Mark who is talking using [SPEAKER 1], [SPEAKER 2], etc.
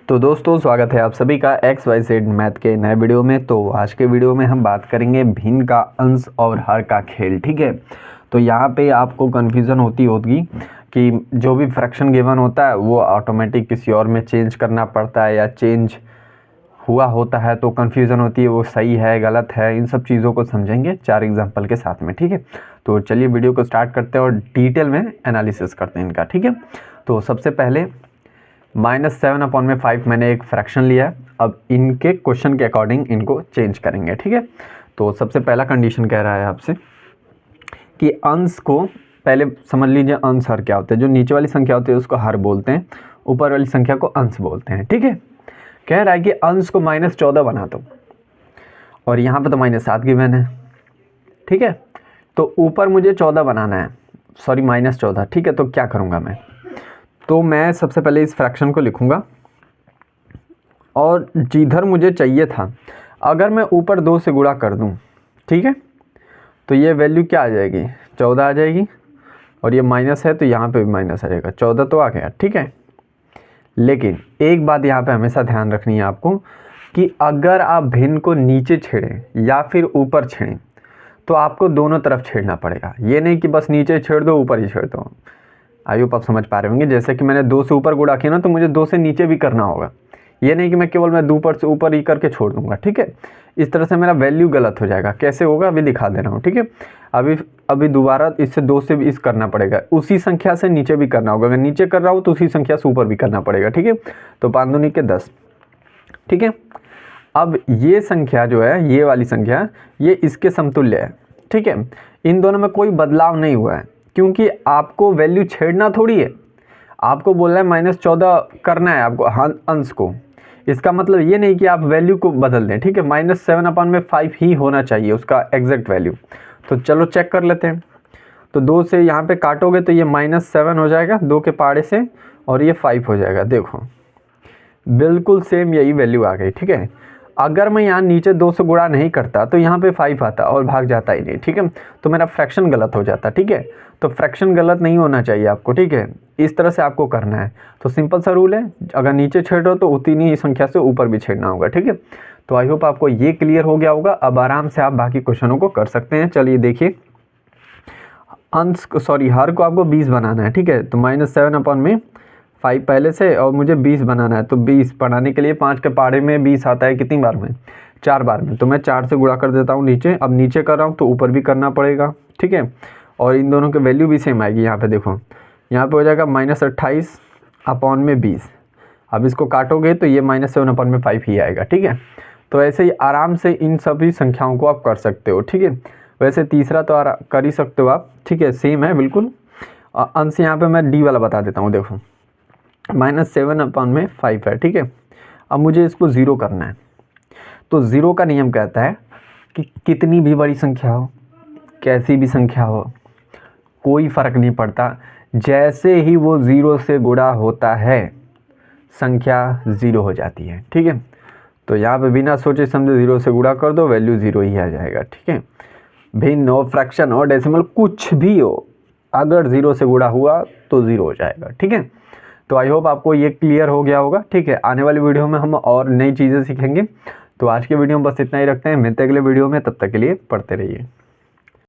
[SPEAKER 1] तो दोस्तों स्वागत है आप सभी का XYZ मैथ के नए वीडियो में। तो आज के वीडियो में हम बात करेंगे भिन्न का अंश और हर का खेल। ठीक है, तो यहाँ पे आपको कन्फ्यूज़न होती होगी कि जो भी फ्रैक्शन गिवन होता है वो ऑटोमेटिक किसी और में चेंज करना पड़ता है या चेंज हुआ होता है, तो कन्फ्यूज़न होती है वो सही है गलत है। इन सब चीज़ों को समझेंगे 4 एग्जाम्पल के साथ में। ठीक है, तो चलिए वीडियो को स्टार्ट करते हैं और डिटेल में एनालिसिस करते हैं इनका। ठीक है, तो सबसे पहले -7/5 मैंने एक फ्रैक्शन लिया है। अब इनके क्वेश्चन के अकॉर्डिंग इनको चेंज करेंगे। ठीक है, तो सबसे पहला कंडीशन कह रहा है आपसे कि अंश को पहले समझ लीजिए अंश हर क्या होते हैं। जो नीचे वाली संख्या होती है उसको हर बोलते हैं, ऊपर वाली संख्या को अंश बोलते हैं। ठीक है, कह रहा है कि अंश को -14 बना दो और यहाँ पे तो -7 गिवन है। ठीक है, तो ऊपर मुझे 14 बनाना है, सॉरी -14। ठीक है, तो क्या करूँगा मैं, तो मैं सबसे पहले इस फ्रैक्शन को लिखूँगा और जिधर मुझे चाहिए था अगर मैं ऊपर 2 से गुणा कर दूँ, ठीक है, तो ये वैल्यू क्या आ जाएगी, 14 आ जाएगी। और ये माइनस है तो यहाँ पे भी माइनस आ जाएगा, 14 तो आ गया। ठीक है, लेकिन एक बात यहाँ पे हमेशा ध्यान रखनी है आपको कि अगर आप भिन्न को नीचे छेड़ें या फिर ऊपर छेड़ें तो आपको दोनों तरफ छेड़ना पड़ेगा। ये नहीं कि बस नीचे छेड़ दो ऊपर ही छेड़ दो। आई होप आप समझ पा रहे होंगे। जैसे कि मैंने 2 से ऊपर गुणा किया ना, तो मुझे 2 से नीचे भी करना होगा। ये नहीं कि मैं केवल 2 पर से ऊपर ही करके छोड़ दूंगा। ठीक है, इस तरह से मेरा वैल्यू गलत हो जाएगा। कैसे होगा अभी दिखा दे रहा हूँ। ठीक है, अभी दोबारा इससे 2 से भी इस करना पड़ेगा, उसी संख्या से नीचे भी करना होगा। अगर नीचे कर रहा हूँ तो उसी संख्या से ऊपर भी करना पड़ेगा। ठीक है, तो 5 दूनी के 10। ठीक है, अब ये संख्या जो है, ये वाली संख्या, ये इसके समतुल्य है। ठीक है, इन दोनों में कोई बदलाव नहीं हुआ है क्योंकि आपको वैल्यू छेड़ना थोड़ी है, आपको बोलना है -14 करना है आपको अंश को। इसका मतलब ये नहीं कि आप वैल्यू को बदल दें। ठीक है, -7/5 ही होना चाहिए उसका एग्जैक्ट वैल्यू। तो चलो चेक कर लेते हैं। तो 2 से यहाँ पे काटोगे तो ये -7 हो जाएगा 2 के पाड़े से, और ये 5 हो जाएगा। देखो बिल्कुल सेम यही वैल्यू आ गई। ठीक है, अगर मैं यहाँ नीचे 2 से गुणा नहीं करता तो यहाँ पे 5 आता और भाग जाता ही नहीं। ठीक है, तो मेरा फ्रैक्शन गलत हो जाता। ठीक है, तो फ्रैक्शन गलत नहीं होना चाहिए आपको। ठीक है, इस तरह से आपको करना है। तो सिंपल सा रूल है, अगर नीचे छेड़ो तो उतनी ही संख्या से ऊपर भी छेड़ना होगा। ठीक है, तो आई होप आपको ये क्लियर हो गया होगा। अब आराम से आप बाकी क्वेश्चनों को कर सकते हैं। चलिए देखिए, अंश सॉरी हर को आपको 20 बनाना है। ठीक है, तो -7/5 पहले से और मुझे 20 बनाना है। तो 20 बनाने के लिए 5 के पाड़े में 20 आता है कितनी बार में, 4 बार में। तो मैं 4 से गुणा कर देता हूँ नीचे। अब नीचे कर रहा हूँ तो ऊपर भी करना पड़ेगा। ठीक है, और इन दोनों के वैल्यू भी सेम आएगी। यहाँ पे देखो, यहाँ पे हो जाएगा -28/20। अब इसको काटोगे तो ये -7/5 ही आएगा। ठीक है, तो ऐसे ही आराम से इन सभी संख्याओं को आप कर सकते हो। ठीक है, वैसे तीसरा तो कर ही सकते हो आप। ठीक है, सेम है बिल्कुल। अंश यहाँ पे मैं डी वाला बता देता हूँ। देखो -7/5 है। ठीक है, अब मुझे इसको 0 करना है। तो 0 का नियम कहता है कि कितनी भी बड़ी संख्या हो, कैसी भी संख्या हो, कोई फ़र्क नहीं पड़ता, जैसे ही वो 0 से गुणा होता है संख्या 0 हो जाती है। ठीक है, तो यहाँ पे बिना सोचे समझे 0 से गुणा कर दो, वैल्यू 0 ही आ जाएगा। ठीक है, भिन्न हो, फ्रैक्शन हो, डेसिमल कुछ भी हो, अगर 0 से गुणा हुआ तो 0 हो जाएगा। ठीक है, तो आई होप आपको ये क्लियर हो गया होगा। ठीक है, आने वाली वीडियो में हम और नई चीज़ें सीखेंगे। तो आज के वीडियो में बस इतना ही रखते हैं, मिलते हैं अगले वीडियो में, तब तक के लिए पढ़ते रहिए।